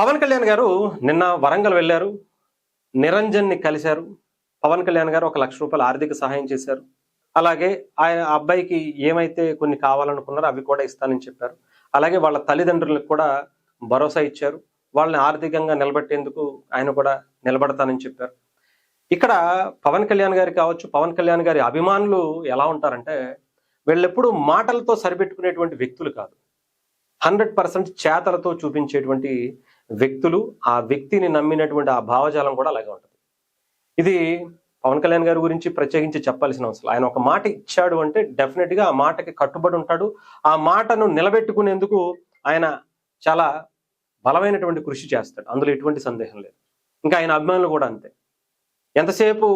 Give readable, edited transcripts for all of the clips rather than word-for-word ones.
పవన్ కళ్యాణ్ గారు నిన్న వరంగల్ వెళ్ళారు. నిరంజన్ని కలిశారు. పవన్ కళ్యాణ్ గారు 1 లక్ష రూపాయలు ఆర్థిక సహాయం చేశారు. అలాగే ఆయన అబ్బాయికి ఏమైతే కొన్ని కావాలనుకున్నారో అవి కూడా ఇస్తానని చెప్పారు. అలాగే వాళ్ళ తల్లిదండ్రులకు కూడా భరోసా ఇచ్చారు. వాళ్ళని ఆర్థికంగా నిలబెట్టేందుకు ఆయన కూడా నిలబడతానని చెప్పారు. ఇక్కడ పవన్ కళ్యాణ్ గారు కావచ్చు, పవన్ కళ్యాణ్ గారి అభిమానులు ఎలా ఉంటారంటే వీళ్ళెప్పుడు మాటలతో సరిపెట్టుకునేటువంటి వ్యక్తులు కాదు. 100% చేతలతో చూపించేటువంటి వ్యక్తులు. ఆ వ్యక్తిని నమ్మినటువంటి ఆ భావజాలం కూడా అలాగే ఉంటుంది. ఇది పవన్ కళ్యాణ్ గారి గురించి ప్రత్యేకించి చెప్పాల్సిన అవసరం. ఆయన ఒక మాట ఇచ్చాడు అంటే డెఫినెట్ గా ఆ మాటకి కట్టుబడి ఉంటాడు. ఆ మాటను నిలబెట్టుకునేందుకు ఆయన చాలా బలమైనటువంటి కృషి చేస్తాడు. అందులో ఎటువంటి సందేహం లేదు. ఇంకా ఆయన అభిమానులు కూడా అంతే. ఎంతసేపు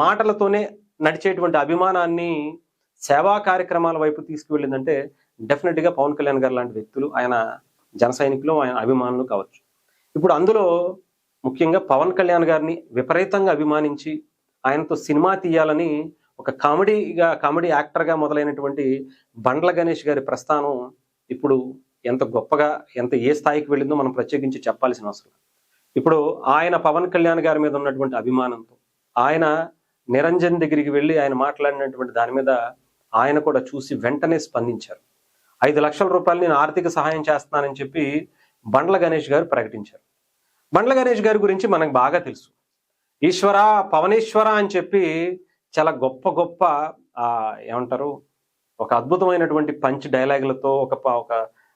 మాటలతోనే నడిచేటువంటి అభిమానాన్ని సేవా కార్యక్రమాల వైపు తీసుకువెళ్ళిందంటే డెఫినెట్ గా పవన్ కళ్యాణ్ గారు లాంటి వ్యక్తులు, ఆయన జన సైనికులు, ఆయన అభిమానులు కావచ్చు. ఇప్పుడు అందులో ముఖ్యంగా పవన్ కళ్యాణ్ గారిని విపరీతంగా అభిమానించి ఆయనతో సినిమా తీయాలని ఒక కామెడీ యాక్టర్గా మొదలైనటువంటి బండ్ల గణేష్ గారి ప్రస్థానం ఇప్పుడు ఎంత గొప్పగా, ఏ స్థాయికి వెళ్ళిందో మనం ప్రత్యేకించి చెప్పాల్సిన అవసరం. ఇప్పుడు ఆయన పవన్ కళ్యాణ్ గారి మీద ఉన్నటువంటి అభిమానంతో ఆయన నిరంజన్ దగ్గరికి వెళ్ళి ఆయన మాట్లాడినటువంటి దాని మీద ఆయన కూడా చూసి వెంటనే స్పందించారు. 5 లక్షల రూపాయలు నేను ఆర్థిక సహాయం చేస్తున్నానని చెప్పి బండ్ల గణేష్ గారు ప్రకటించారు. బండ్ల గణేష్ గారి గురించి మనకు బాగా తెలుసు. ఈశ్వర, పవనేశ్వర అని చెప్పి చాలా గొప్ప ఏమంటారు, ఒక అద్భుతమైనటువంటి పంచ్ డైలాగులతో,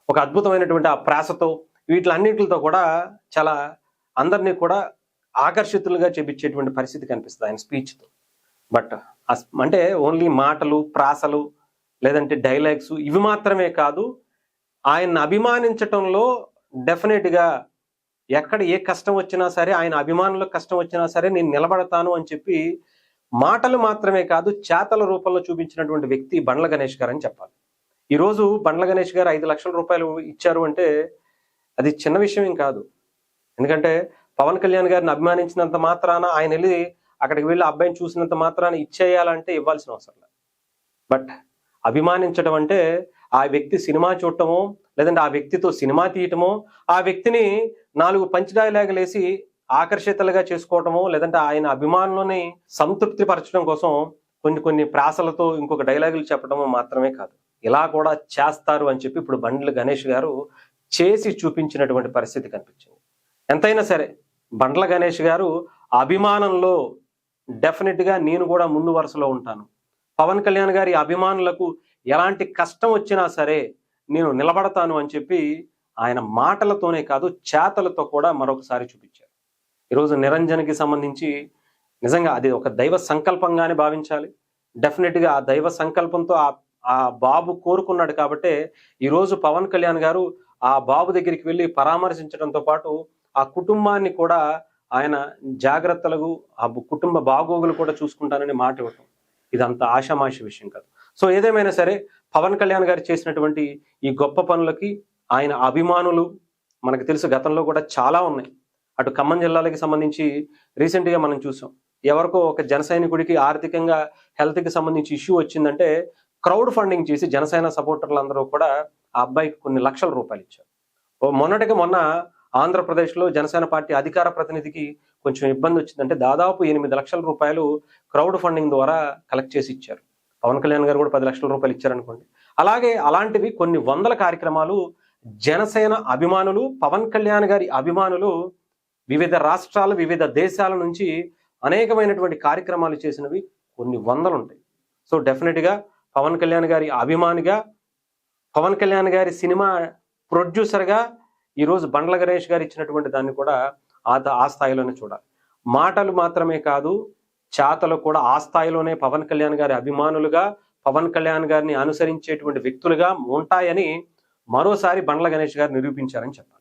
ఒక అద్భుతమైనటువంటి ఆ ప్రాసతో, వీటిలన్నిటితో కూడా చాలా అందరినీ కూడా ఆకర్షితులుగా చేపించేటువంటి పరిస్థితి కనిపిస్తుంది ఆయన స్పీచ్తో. బట్ అంటే ఓన్లీ మాటలు, ప్రాసలు, లేదంటే డైలాగ్స్ ఇవి మాత్రమే కాదు, ఆయన్ని అభిమానించటంలో డెఫినెట్ గా ఎక్కడ ఏ కష్టం వచ్చినా సరే, ఆయన అభిమానులకు కష్టం వచ్చినా సరే నేను నిలబడతాను అని చెప్పి మాటలు మాత్రమే కాదు చేతల రూపంలో చూపించినటువంటి వ్యక్తి బండ్ల గణేష్ గారు అని చెప్పాలి. ఈరోజు బండ్ల గణేష్ గారు 5 లక్షల రూపాయలు ఇచ్చారు అంటే అది చిన్న విషయం ఏం కాదు. ఎందుకంటే పవన్ కళ్యాణ్ గారిని అభిమానించినంత మాత్రాన, ఆయన వెళ్ళి అక్కడికి వెళ్ళి అబ్బాయిని చూసినంత మాత్రాన ఇచ్చేయాలంటే ఇవ్వాల్సిన అవసరం లేదు. బట్ అభిమానించడం అంటే ఆ వ్యక్తి సినిమా చూడటమో, లేదంటే ఆ వ్యక్తితో సినిమా తీయటమో, ఆ వ్యక్తిని 4 పంచ్ డైలాగులు వేసి ఆకర్షితులుగా చేసుకోవటమో, లేదంటే ఆయన అభిమానులని సంతృప్తి పరచడం కోసం కొన్ని ప్రాసలతో ఇంకొక డైలాగులు చెప్పడమో మాత్రమే కాదు, ఇలా కూడా చేస్తారు అని చెప్పి ఇప్పుడు బండ్ల గణేష్ గారు చేసి చూపించినటువంటి పరిస్థితి కనిపించింది. ఎంతైనా సరే బండ్ల గణేష్ గారు అభిమానంలో డెఫినెట్ గా నేను కూడా ముందు వరుసలో ఉంటాను. పవన్ కళ్యాణ్ గారి అభిమానులకు ఎలాంటి కష్టం వచ్చినా సరే నేను నిలబడతాను అని చెప్పి ఆయన మాటలతోనే కాదు చేతలతో కూడా మరొకసారి చూపించారు. ఈరోజు నిరంజన్కి సంబంధించి నిజంగా అది ఒక దైవ సంకల్పంగానే భావించాలి. డెఫినెట్ గా ఆ దైవ సంకల్పంతో ఆ బాబు కోరుకున్నాడు కాబట్టే ఈరోజు పవన్ కళ్యాణ్ గారు ఆ బాబు దగ్గరికి వెళ్ళి పరామర్శించడంతో పాటు ఆ కుటుంబాన్ని కూడా ఆయన జాగ్రత్తలకు, ఆ కుటుంబ బాగోగులు కూడా చూసుకుంటానని మాట ఇవ్వటం ఇదంతా ఆషామాషి విషయం కాదు. సో ఏదేమైనా సరే పవన్ కళ్యాణ్ గారు చేసినటువంటి ఈ గొప్ప పనులకి ఆయన అభిమానులు మనకు తెలుసు గతంలో కూడా చాలా ఉన్నాయి. అటు ఖమ్మం జిల్లాలకి సంబంధించి రీసెంట్ గా మనం చూసాం. ఎవరికో ఒక జన సైనికుడికి ఆర్థికంగా హెల్త్కి సంబంధించి ఇష్యూ వచ్చిందంటే క్రౌడ్ ఫండింగ్ చేసి జనసేన సపోర్టర్లు అందరూ కూడా ఆ అబ్బాయికి కొన్ని లక్షల రూపాయలు ఇచ్చారు. మొన్న ఆంధ్రప్రదేశ్లో జనసేన పార్టీ అధికార ప్రతినిధికి కొంచెం ఇబ్బంది వచ్చిందంటే దాదాపు 8 లక్షల రూపాయలు క్రౌడ్ ఫండింగ్ ద్వారా కలెక్ట్ చేసి ఇచ్చారు. పవన్ కళ్యాణ్ గారు కూడా 10 లక్షల రూపాయలు ఇచ్చారనుకోండి. అలాంటివి కొన్ని వందల కార్యక్రమాలు జనసేన అభిమానులు, పవన్ కళ్యాణ్ గారి అభిమానులు వివిధ రాష్ట్రాలు, వివిధ దేశాల నుంచి అనేకమైనటువంటి కార్యక్రమాలు చేసినవి కొన్ని వందలు ఉంటాయి. సో డెఫినెట్ గా పవన్ కళ్యాణ్ గారి అభిమానిగా, పవన్ కళ్యాణ్ గారి సినిమా ప్రొడ్యూసర్గా ఈరోజు బండ్ల గణేష్ గారు ఇచ్చినటువంటి దాన్ని కూడా ఆ స్థాయిలోనే చూడాలి. మాటలు మాత్రమే కాదు చేతలు కూడా ఆ స్థాయిలోనే పవన్ కళ్యాణ్ గారి అభిమానులుగా, పవన్ కళ్యాణ్ గారిని అనుసరించేటువంటి వ్యక్తులుగా ఉంటాయని మరోసారి బండ్ల గణేష్ గారు నిరూపించారని చెప్పాలి.